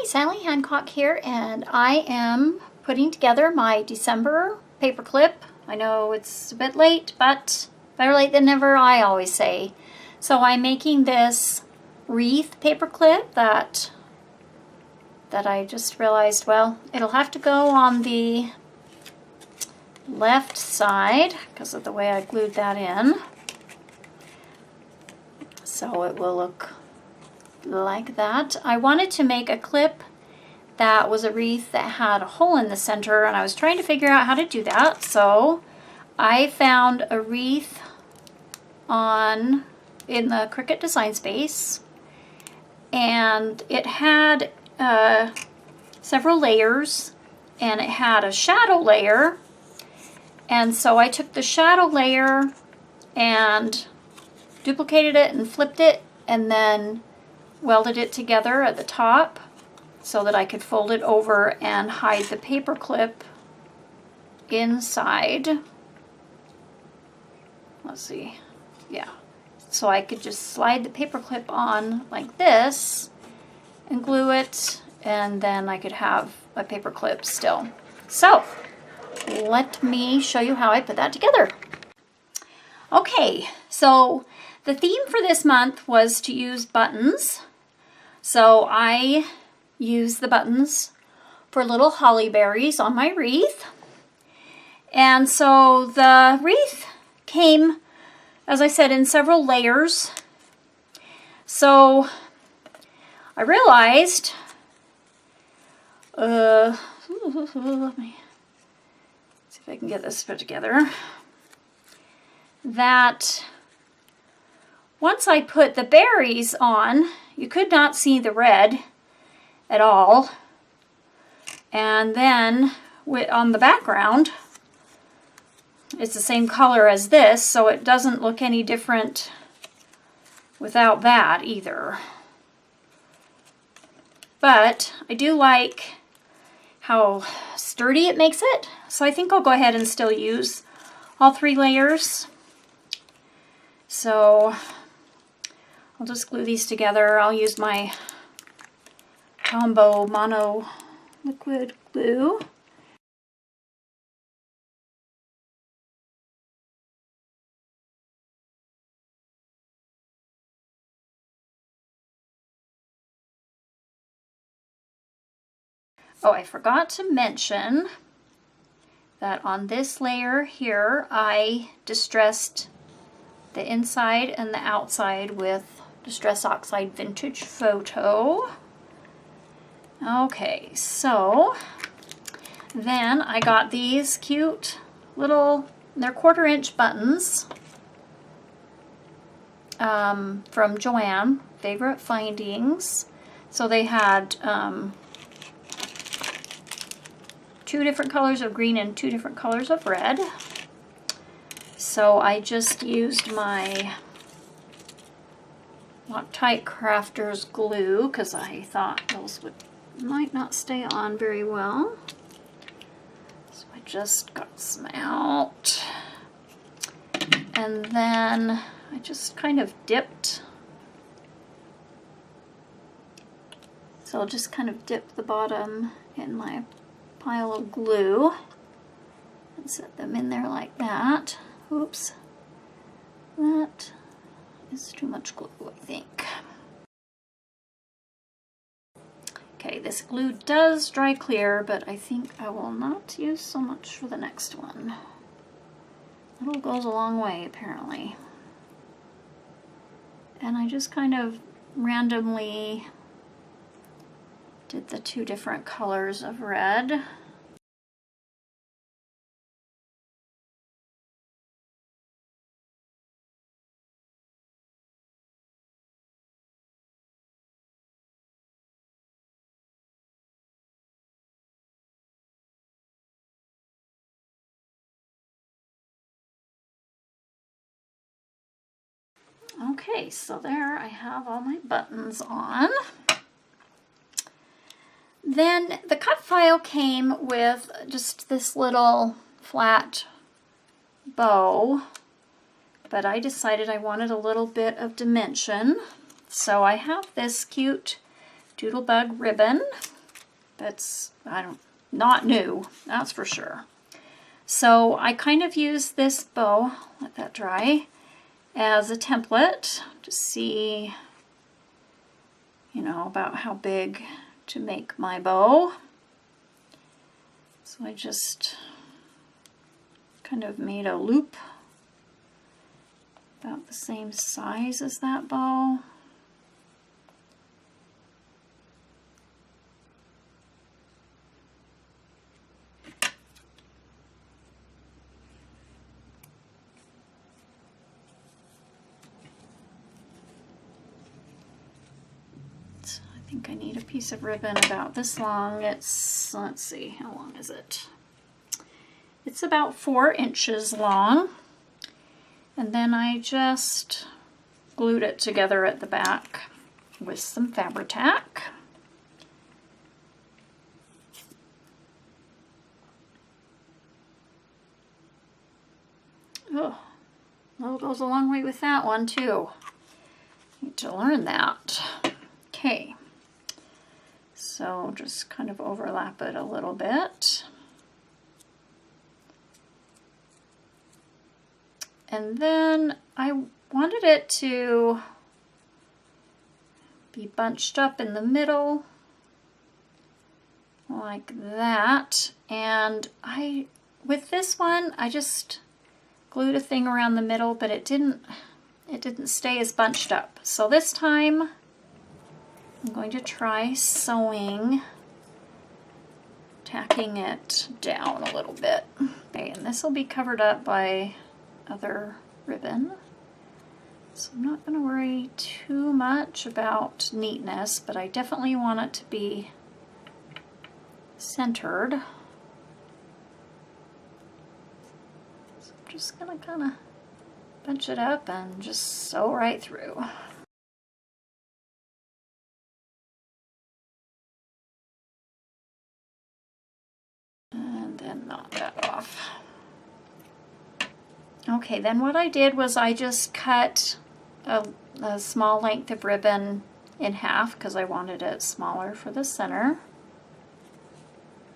Hi, Sally Hancock here, and I am putting together my December paper clip. I know it's a bit late, but better late than never, I always say. So I'm making this wreath paper clip that I just realized, well, it'll have to go on the left side because of the way I glued that in. So it will look like that. I wanted to make a clip that was a wreath that had a hole in the center, and I was trying to figure out how to do that. So I found a wreath in the Cricut Design Space, and it had several layers, and it had a shadow layer. And so I took the shadow layer and duplicated it and flipped it, and then welded it together at the top so that I could fold it over and hide the paper clip inside. Let's see, yeah. So I could just slide the paper clip on like this and glue it, and then I could have a paper clip still. So let me show you how I put that together. Okay, so the theme for this month was to use buttons. So I use the buttons for little holly berries on my wreath. And so the wreath came, as I said, in several layers. So I realized, let me see if I can get this put together, that once I put the berries on, you could not see the red at all. And then on the background, it's the same color as this, so it doesn't look any different without that either. But I do like how sturdy it makes it, so I think I'll go ahead and still use all 3 layers. So I'll just glue these together. I'll use my Combo Mono liquid glue. Oh, I forgot to mention that on this layer here, I distressed the inside and the outside with Distress Oxide Vintage Photo. Okay, so then I got these cute little, they're 1/4 inch buttons from Joanne, Favorite Findings. So they had 2 different colors of green and 2 different colors of red. So I just used my Loctite Crafters glue because I thought those might not stay on very well. So I just got some out. And then I just kind of dipped. So I'll just kind of dip the bottom in my pile of glue and set them in there like that. Oops, that is too much glue, I think. Okay, this glue does dry clear, but I think I will not use so much for the next one. Little goes a long way, apparently. And I just kind of randomly did the 2 different colors of red. Okay, so there I have all my buttons on. Then the cut file came with just this little flat bow, but I decided I wanted a little bit of dimension. So I have this cute Doodlebug ribbon That's, not new, that's for sure. So I kind of use this bow, let that dry, as a template to see, you know, about how big to make my bow. So I just kind of made a loop about the same size as that bow. I think I need a piece of ribbon about this long. It's, let's see, how long is it? It's about 4 inches long. And then I just glued it together at the back with some Fabri-Tac. Oh, well, it goes a long way with that one too. Need to learn that. Okay, so just kind of overlap it a little bit. And then I wanted it to be bunched up in the middle like that. And with this one, I just glued a thing around the middle, but it didn't stay as bunched up. So this time I'm going to try tacking it down a little bit. Okay, and this will be covered up by other ribbon. So I'm not going to worry too much about neatness, but I definitely want it to be centered. So I'm just going to kind of bunch it up and just sew right through. And then knot that off. Okay, then what I did was I just cut a small length of ribbon in half because I wanted it smaller for the center.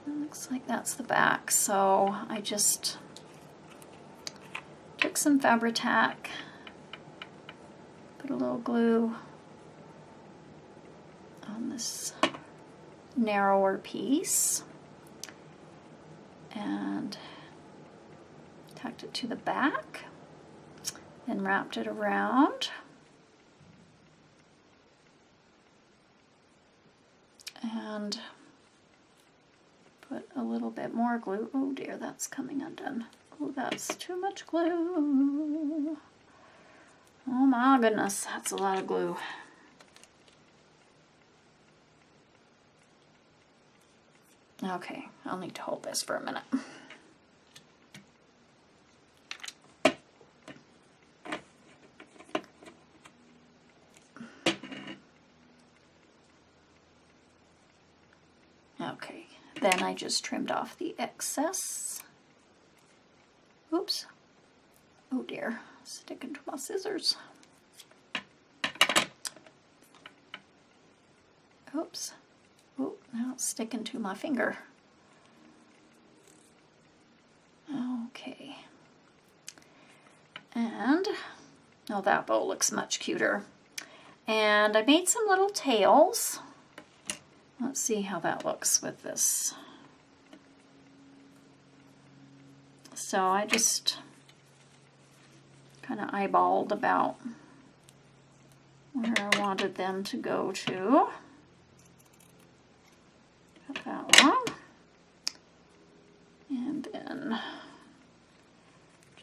It looks like that's the back, so I just took some Fabri-Tac, put a little glue on this narrower piece, and tacked it to the back and wrapped it around. And put a little bit more glue. Oh dear, that's coming undone. Oh, that's too much glue. Oh my goodness, that's a lot of glue. Okay, I'll need to hold this for a minute. Okay, then I just trimmed off the excess. Oops. Oh dear, sticking to my scissors. Oops. Oh, now it's sticking to my finger. Okay. And, oh, that bow looks much cuter. And I made some little tails. Let's see how that looks with this. So I just kind of eyeballed about where I wanted them to go to. Cut that long. And then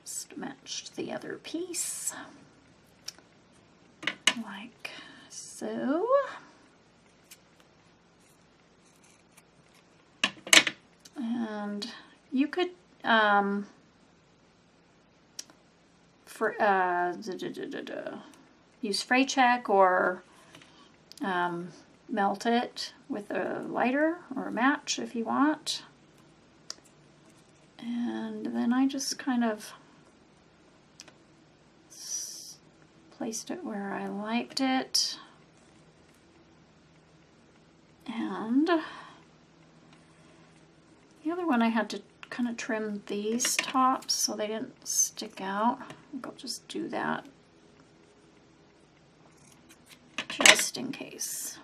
just matched the other piece like so. And you could use fray check or melt it with a lighter or a match if you want. And then I just kind of placed it where I liked it. And when I had to kind of trim these tops so they didn't stick out. I think I'll just do that just in case.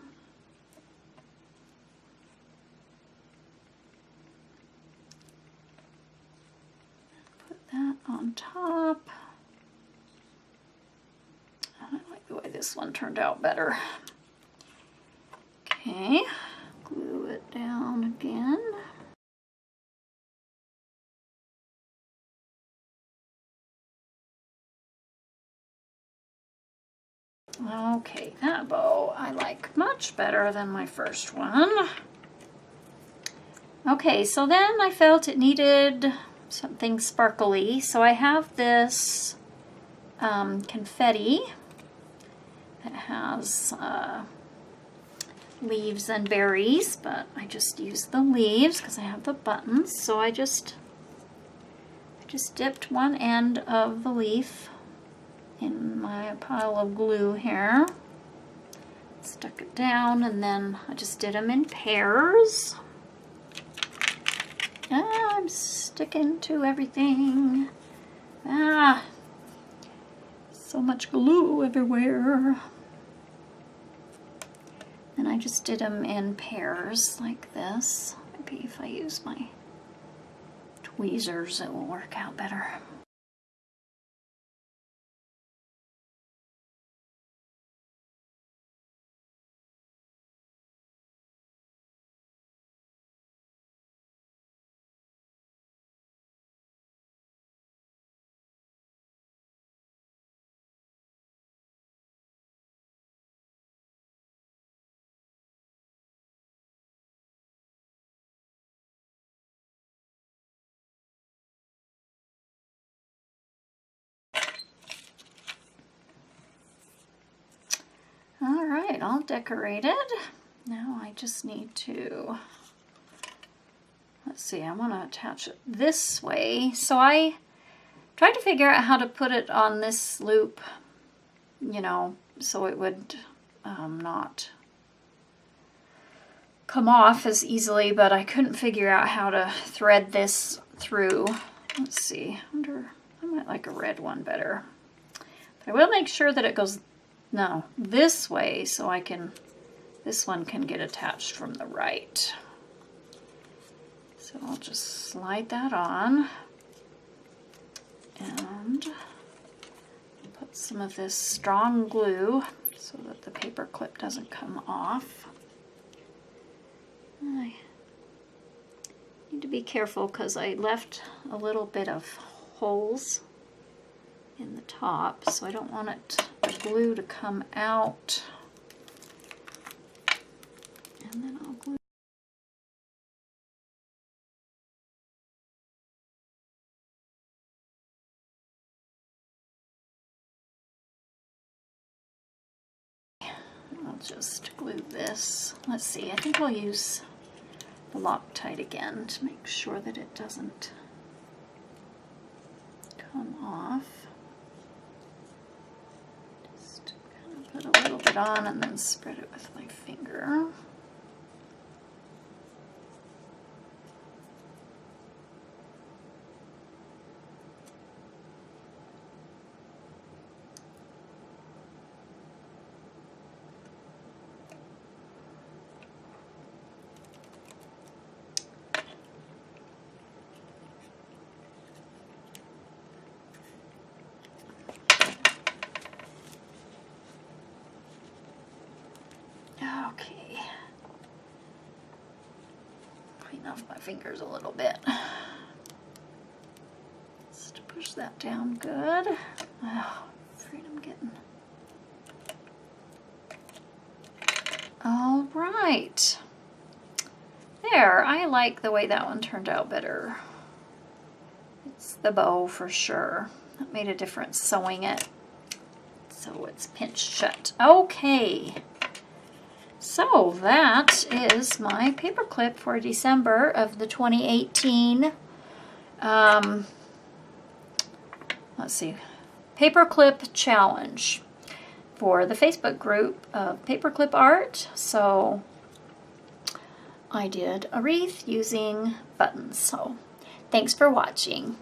Put that on top. I like the way this one turned out better. Okay, glue it down again. Okay, that bow I like much better than my first one. Okay, so then I felt it needed something sparkly, so I have this confetti that has leaves and berries, but I just used the leaves because I have the buttons. So I just dipped one end of the leaf in my pile of glue here, stuck it down, and then I just did them in pairs. I'm sticking to everything. So much glue everywhere. And I just did them in pairs like this. Maybe if I use my tweezers it will work out better. All right, all decorated. Now I just need to, let's see, I want to attach it this way. So I tried to figure out how to put it on this loop, you know, so it would not come off as easily, but I couldn't figure out how to thread this through. Let's see, I might like a red one better. But I will make sure that it goes this way so this one can get attached from the right. So I'll just slide that on and put some of this strong glue so that the paper clip doesn't come off. I need to be careful because I left a little bit of holes in the top, so I don't want the glue to come out. And then I'll glue. I'll just glue this. Let's see, I think I'll use the Loctite again to make sure that it doesn't come off. Just kind of put a little bit on and then spread it with my finger. Okay. Clean off my fingers a little bit. Just push that down good. Oh, afraid I'm getting. All right. There, I like the way that one turned out better. It's the bow for sure. That made a difference sewing it so it's pinched shut. Okay. So that is my paper clip for December of the 2018, let's see, paperclip challenge for the Facebook group of paperclip art. So I did a wreath using buttons. So thanks for watching.